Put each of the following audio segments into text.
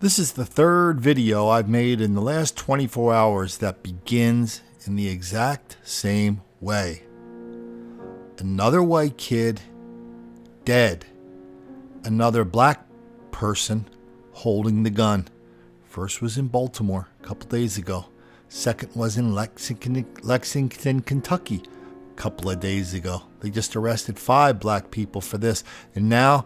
This is the third video I've made in the last 24 hours that begins in the exact same way. Another white kid dead. Another black person holding the gun. First was in Baltimore a couple days ago. Second was in Lexington, Kentucky a couple of days ago. They just arrested 5 black people for this. And now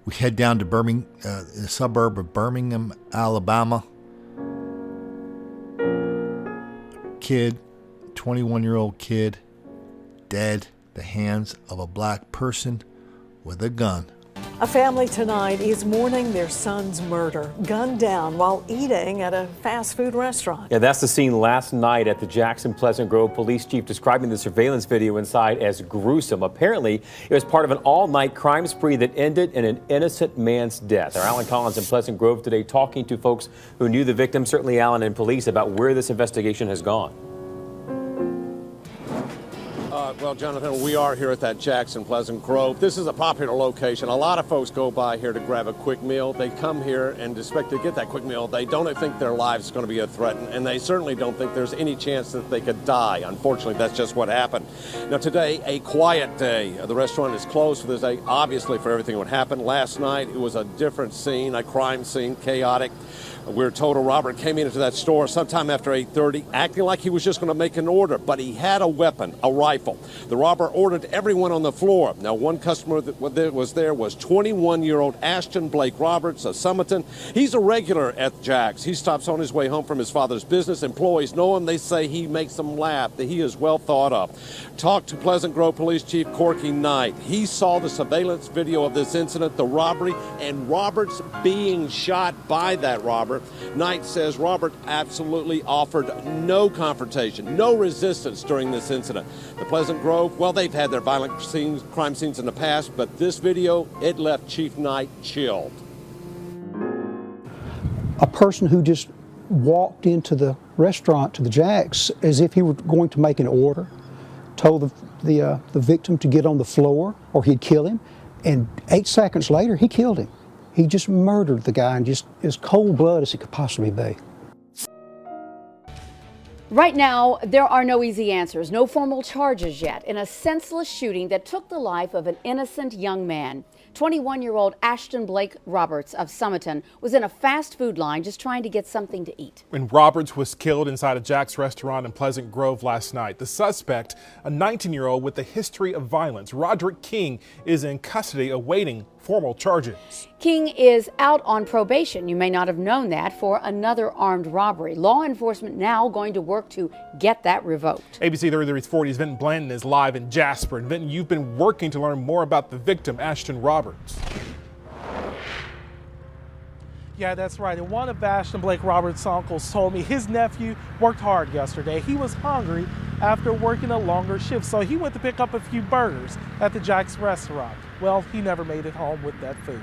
we head down to the suburb of Birmingham, Alabama. Kid, 21-year-old kid, dead at the hands of a black person with a gun. A family tonight is mourning their son's murder, gunned down while eating at a fast food restaurant. Yeah, that's the scene last night at the Jackson Pleasant Grove police chief describing the surveillance video inside as gruesome. Apparently, it was part of an all-night crime spree that ended in an innocent man's death. Our Alan Collins in Pleasant Grove today talking to folks who knew the victim, certainly Alan and police, about where this investigation has gone. Well, Jonathan, we are here at that Jackson Pleasant Grove. This is a popular location. A lot of folks go by here to grab a quick meal. They come here and expect to get that quick meal. They don't think their lives is going to be threatened, and they certainly don't think there's any chance that they could die. Unfortunately, that's just what happened. Now, today, a quiet day. The restaurant is closed for this day, obviously, for everything that happened. Last night, it was a different scene, a crime scene, chaotic. We're told a robber came into that store sometime after 8:30, acting like he was just going to make an order, but he had a weapon, a rifle. The robber ordered everyone on the floor. Now, one customer that was there was 21-year-old Ashton Blake Roberts of Summerton. He's a regular at Jack's. He stops on his way home from his father's business. Employees know him. They say he makes them laugh, that he is well thought of. Talked to Pleasant Grove Police Chief Corky Knight. He saw the surveillance video of this incident, the robbery, and Roberts being shot by that robber. Knight says Robert absolutely offered no confrontation, no resistance during this incident. The Pleasant Grove, well, they've had their violent crime scenes in the past, but this video, it left Chief Knight chilled. A person who just walked into the restaurant, to the Jack's, as if he were going to make an order, told the victim to get on the floor or he'd kill him, and 8 seconds later, he killed him. He just murdered the guy, and just as cold blood as it could possibly be. Right now, there are no easy answers, no formal charges yet in a senseless shooting that took the life of an innocent young man. 21-year-old Ashton Blake Roberts of Summerton was in a fast food line just trying to get something to eat. When Roberts was killed inside a Jack's restaurant in Pleasant Grove last night, the suspect, a 19-year-old with a history of violence, Roderick King, is in custody awaiting formal charges. King is out on probation. You may not have known that, for another armed robbery. Law enforcement now going to work to get that revoked. ABC 33's Vinton Blanton is live in Jasper. And Vinton, you've been working to learn more about the victim, Ashton Roberts. Yeah, that's right. And one of Ashton Blake Roberts' uncles told me his nephew worked hard yesterday. He was hungry after working a longer shift, so he went to pick up a few burgers at the Jack's restaurant. Well, he never made it home with that food.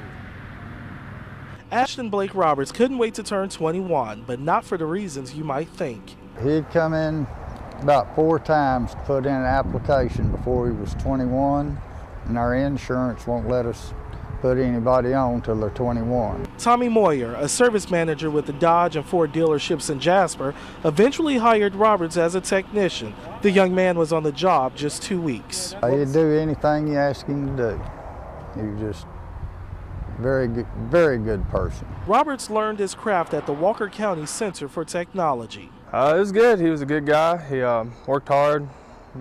Ashton Blake Roberts couldn't wait to turn 21, but not for the reasons you might think. He'd come in about 4 times to put in an application before he was 21, and our insurance won't let us put anybody on till they're 21. Tommy Moyer, a service manager with the Dodge and Ford dealerships in Jasper, eventually hired Roberts as a technician. The young man was on the job just 2 weeks. He'd do anything you ask him to do. He was just very good person. Roberts learned his craft at the Walker County Center for Technology. It was good. He was a good guy. He worked hard,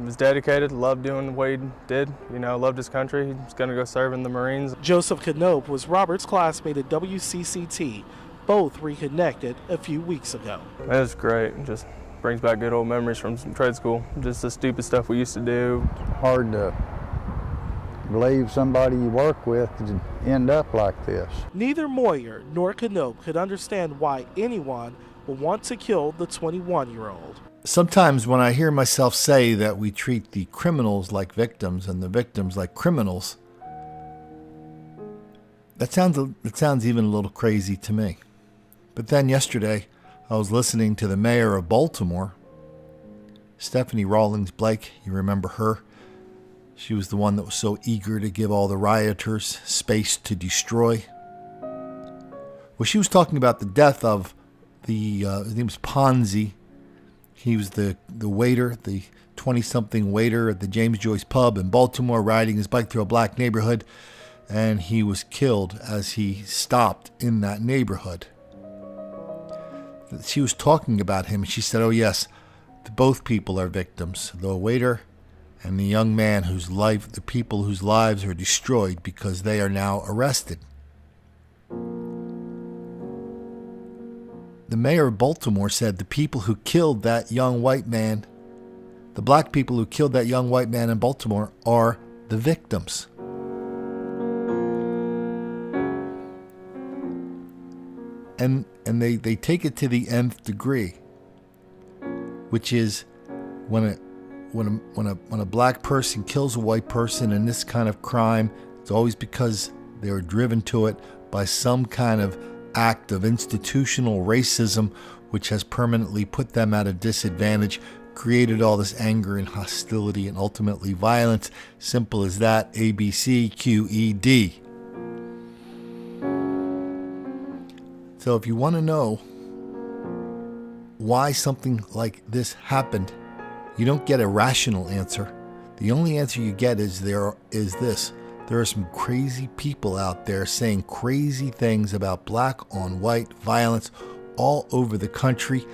was dedicated, loved doing what he did, loved his country. He was going to go serve in the Marines. Joseph Knope was Roberts' classmate at WCCT. Both reconnected a few weeks ago. It was great. It just brings back good old memories from trade school. Just the stupid stuff we used to do. Hard to believe somebody you work with to end up like this. Neither Moyer nor Knope could understand why anyone would want to kill the 21-year-old. Sometimes when I hear myself say that we treat the criminals like victims and the victims like criminals, that sounds even a little crazy to me. But then yesterday, I was listening to the mayor of Baltimore, Stephanie Rawlings Blake. You remember her? She was the one that was so eager to give all the rioters space to destroy. Well, she was talking about the death of his name was Ponzi. He was the waiter, the 20-something waiter at the James Joyce pub in Baltimore, riding his bike through a black neighborhood, and he was killed as he stopped in that neighborhood. She was talking about him, and she said, oh yes, both people are victims, the waiter and the young man the people whose lives are destroyed because they are now arrested. The mayor of Baltimore said the people who killed that young white man, the black people who killed that young white man in Baltimore, are the victims. And they take it to the nth degree, which is when a black person kills a white person in this kind of crime, it's always because they were driven to it by some kind of act of institutional racism, which has permanently put them at a disadvantage, created all this anger and hostility and ultimately violence. Simple as that. ABCQED. So if you want to know why something like this happened, you don't get a rational answer. The only answer you get is this. There are some crazy people out there saying crazy things about black on white violence all over the country.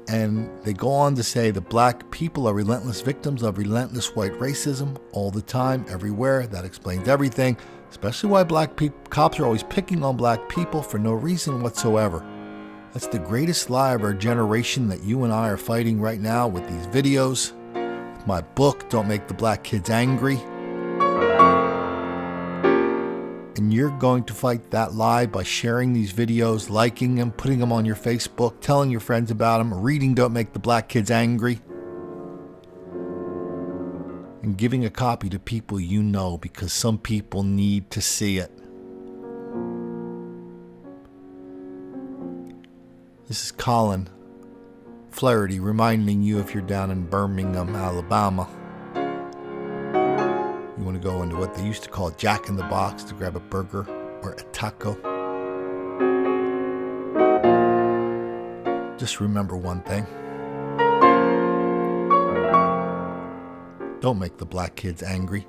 And they go on to say that black people are relentless victims of relentless white racism all the time, everywhere. That explains everything, especially why cops are always picking on black people for no reason whatsoever. That's the greatest lie of our generation that you and I are fighting right now with these videos, with my book, Don't Make the Black Kids Angry. And you're going to fight that lie by sharing these videos, liking them, putting them on your Facebook, telling your friends about them, reading Don't Make the Black Kids Angry, and giving a copy to people you know, because some people need to see it. This is Colin Flaherty reminding you, if you're down in Birmingham, Alabama, you want to go into what they used to call Jack in the Box to grab a burger or a taco. Just remember one thing. Don't make the black kids angry.